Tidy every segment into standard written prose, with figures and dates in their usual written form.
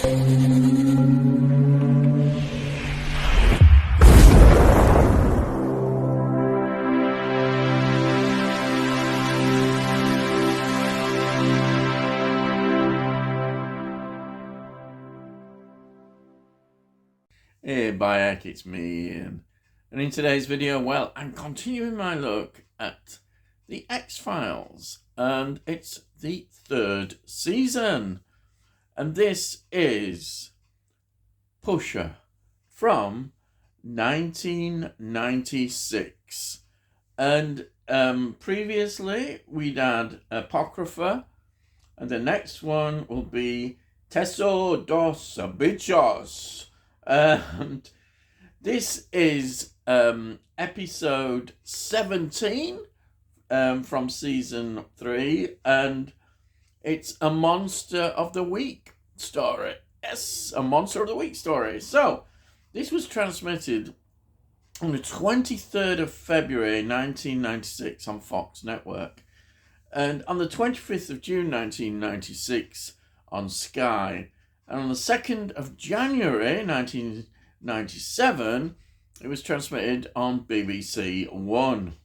Hey, Bayek, it's me, Ian. And in today's video, well, I'm continuing my look at the X-Files, and it's the 3rd season. And this is Pusher from 1996. And previously, we'd had Apocrypha, and the next one will be Teso dos Bichos. This is episode 17 from season 3, and it's a Monster of the Week story. Yes, a Monster of the Week story. So, this was transmitted on the 23rd of February 1996 on Fox Network, and on the 25th of June 1996 on Sky. And on the 2nd of January 1997, it was transmitted on BBC One.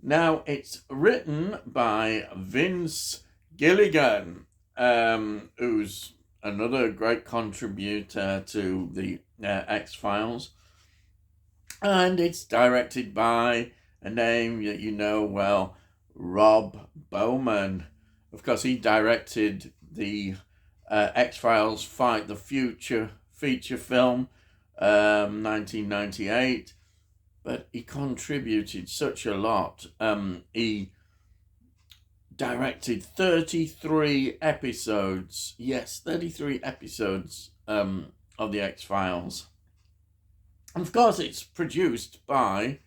Now, it's written by Vince Gilligan, who's another great contributor to the X-Files. And it's directed by a name that you know well, Rob Bowman. Of course, he directed the X-Files Fight the Future feature film, 1998, but he contributed such a lot. He directed 33 episodes, yes, 33 episodes of the X-Files. And of course, it's produced by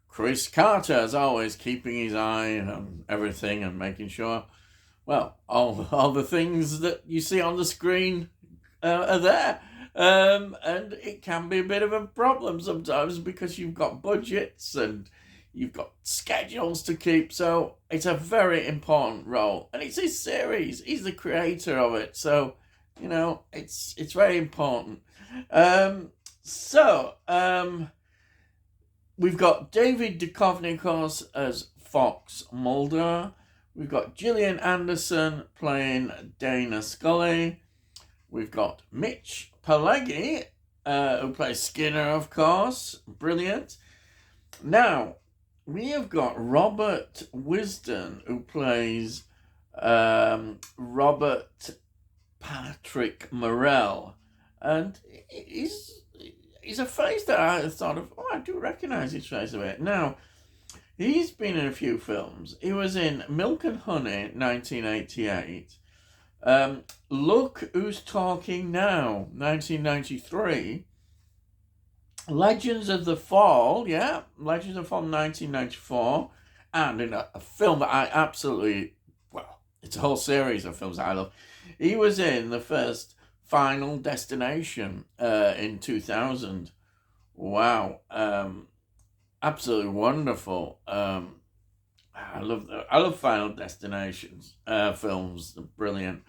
Chris Carter, as always, keeping his eye on everything and making sure, well, all the things that you see on the screen are there. And it can be a bit of a problem sometimes because you've got budgets and you've got schedules to keep. So it's a very important role. And it's his series. He's the creator of it. So, you know, it's very important. We've got David Duchovny, of course, as Fox Mulder. We've got Gillian Anderson playing Dana Scully. We've got Mitch Pileggi, who plays Skinner, of course. Brilliant. Now, we have got Robert Wisdom, who plays Robert Patrick Morell. And he's a face that I thought of, I do recognise his face a bit. Now, he's been in a few films. He was in Milk and Honey, 1988. Look Who's Talking Now, 1993. Legends of the Fall, Legends of the Fall, 1994. And in a film that I absolutely, well, it's a whole series of films that I love. He was in the first Final Destination in 2000. Wow. Absolutely wonderful. I love Final Destinations films. They're brilliant.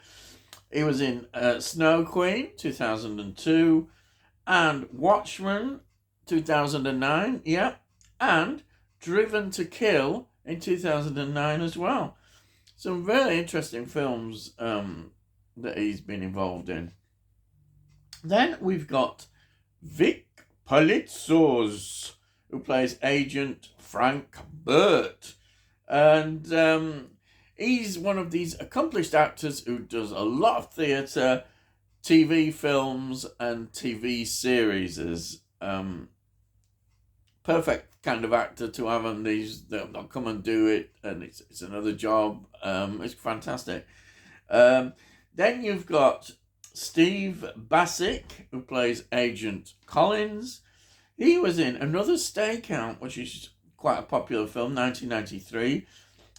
He was in Snow Queen 2002 and Watchmen 2009. Yeah, and Driven to Kill in 2009 as well. Some very interesting films that he's been involved in. Then we've got Vic Palitzos, who plays Agent Frank Burt. And he's one of these accomplished actors who does a lot of theatre, TV films, and TV series. Perfect kind of actor to have on these. They'll come and do it, and it's another job. It's fantastic. Then you've got Steve Bassick, who plays Agent Collins. He was in Another Stakeout, which is quite a popular film, 1993.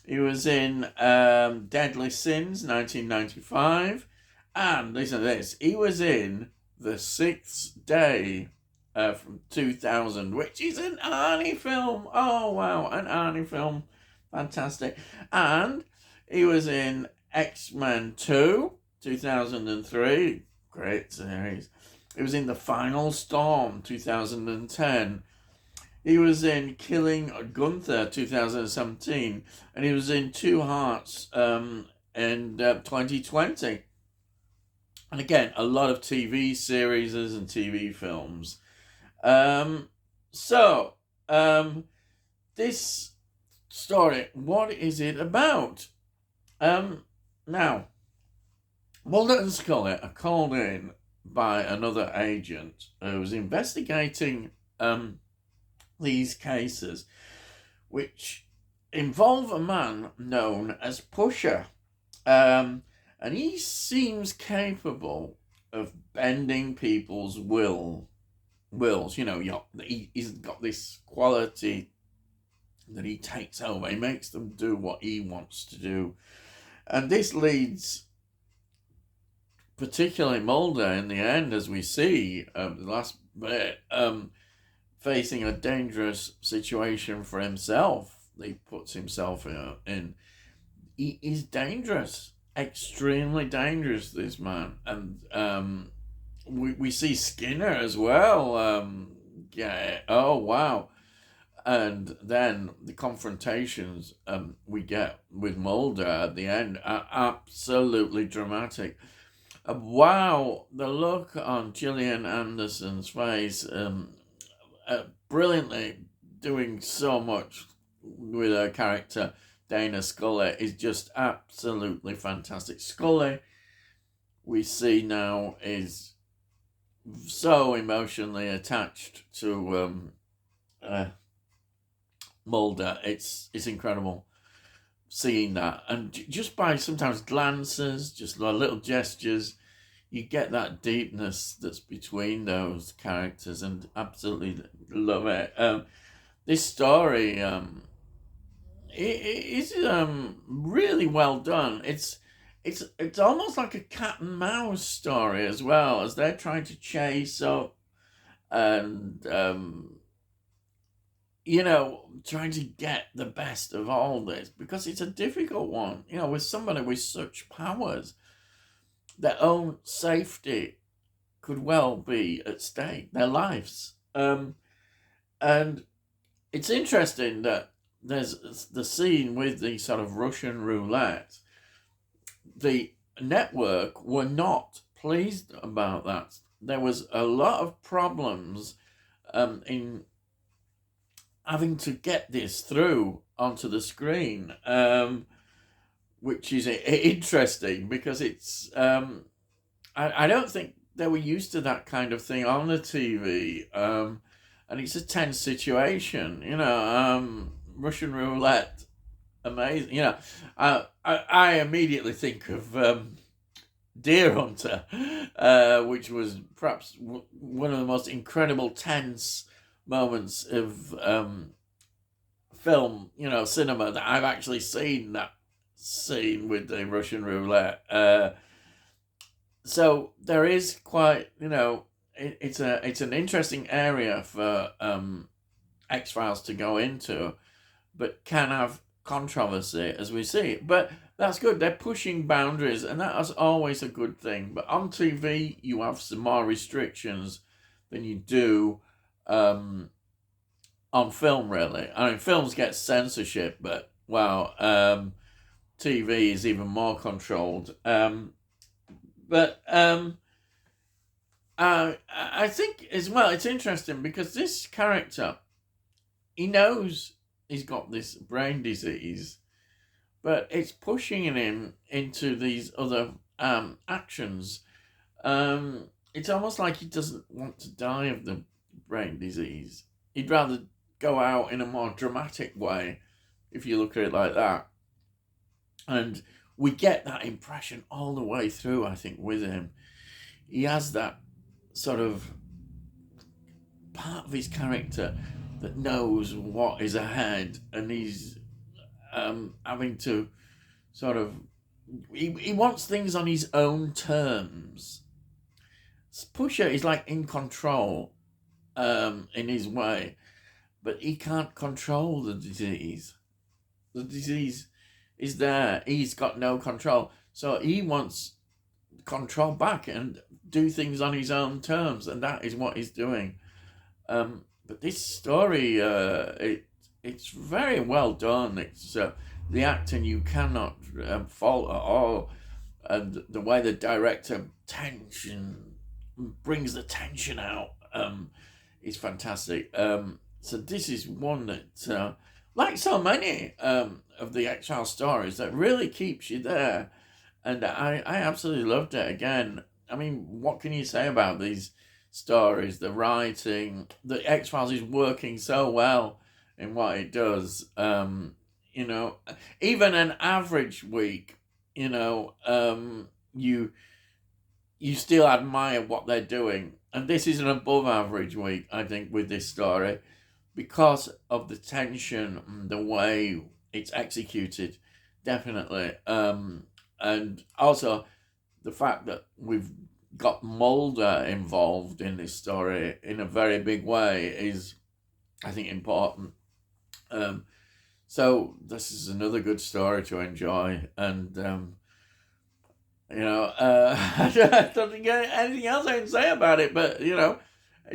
He was in Deadly Sins, 1995. And listen to this, he was in The Sixth Day from 2000, which is an Arnie film. Oh, wow, an Arnie film. Fantastic. And he was in X-Men 2, 2003. great series. He was in The Final Storm, 2010. He was in Killing Gunther, 2017. And he was in Two Hearts in 2020. And again, a lot of TV series and TV films. So, this story, what is it about? Now, Mulder and Scully are called in by another agent who's investigating these cases, which involve a man known as Pusher. And he seems capable of bending people's wills. He's got this quality that he takes over. He makes them do what he wants to do. And this leads, particularly Mulder in the end, as we see the last bit, facing a dangerous situation for himself. He puts himself in. He is dangerous. Extremely dangerous, this man. And we see Skinner as well. Oh wow. And then the confrontations we get with Mulder at the end are absolutely dramatic. Wow, the look on Gillian Anderson's face, brilliantly doing so much with her character, Dana Scully, is just absolutely fantastic. Scully, we see now, is so emotionally attached to Mulder. It's incredible seeing that, and just by sometimes glances, just little gestures, you get that deepness that's between those characters, and absolutely love it. This story it is really well done. It's almost like a cat and mouse story as well, as they're trying to chase up and trying to get the best of all this, because it's a difficult one. With somebody with such powers, their own safety could well be at stake, their lives. And it's interesting that there's the scene with the sort of Russian roulette. The network were not pleased about that. There was a lot of problems in having to get this through onto the screen, which is interesting, because it's I don't think they were used to that kind of thing on the TV, and it's a tense situation. Russian roulette, amazing. I immediately think of Deer Hunter, which was perhaps one of the most incredible tense moments of film, cinema, that I've actually seen. That scene with the Russian roulette. So there is quite, it's an interesting area for X-Files to go into, but can have controversy, as we see. But that's good. They're pushing boundaries, and that is always a good thing. But on TV, you have some more restrictions than you do on film, really. I mean, films get censorship, but TV is even more controlled. But I think as well, it's interesting because this character, he knows he's got this brain disease, but it's pushing him into these other actions. It's almost like he doesn't want to die of the brain disease. He'd rather go out in a more dramatic way, if you look at it like that. And we get that impression all the way through, I think, with him. He has that sort of part of his character that knows what is ahead, and he's having to sort of... He wants things on his own terms. Pusher is like in control in his way, but he can't control the disease. The disease is there. He's got no control. So he wants control back, and do things on his own terms, and that is what he's doing. But this story, it's very well done. It's the acting you cannot fault at all, and the way the director brings the tension out is fantastic. So this is one that, like so many of the X-Files stories, that really keeps you there, and I absolutely loved it. Again, I mean, what can you say about these stories? The writing, the X-Files is working so well in what it does. You know, even an average week, you know, you still admire what they're doing. And this is an above average week, I think, with this story, because of the tension and the way it's executed, definitely. And also the fact that we've got Mulder involved in this story in a very big way is, I think, important. So this is another good story to enjoy, and you know, I don't think anything else I can say about it, but you know,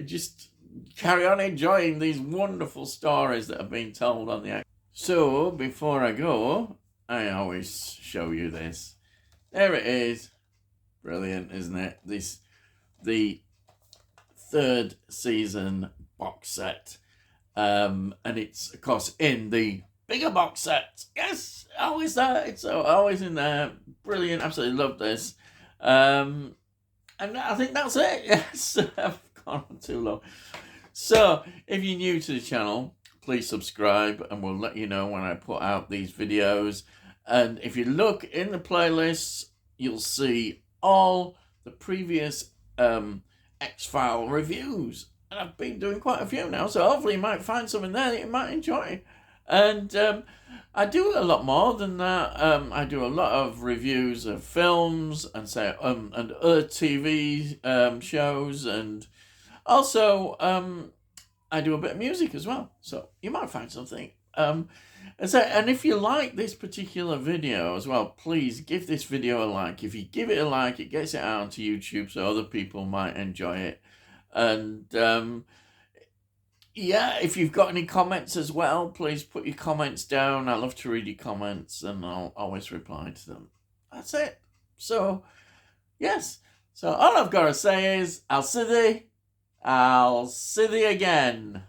just carry on enjoying these wonderful stories that have been told on the act. So before I go, I always show you this. There it is. Brilliant, isn't it? The third season box set, and it's of course in the bigger box set. Yes, always there. It's always in there. Brilliant. Absolutely love this. And I think that's it. Yes, I've gone on too long. So if you're new to the channel, please subscribe, and we'll let you know when I put out these videos. And if you look in the playlists, you'll see all the previous X-File reviews. And I've been doing quite a few now, so hopefully you might find something there that you might enjoy. And I do a lot more than that. I do a lot of reviews of films and and other TV shows, and also I do a bit of music as well. So you might find something. And if you like this particular video as well, please give this video a like. If you give it a like, it gets it out onto YouTube so other people might enjoy it. And yeah, if you've got any comments as well, please put your comments down. I love to read your comments, and I'll always reply to them. That's it. So, yes. So all I've got to say is, I'll see thee again.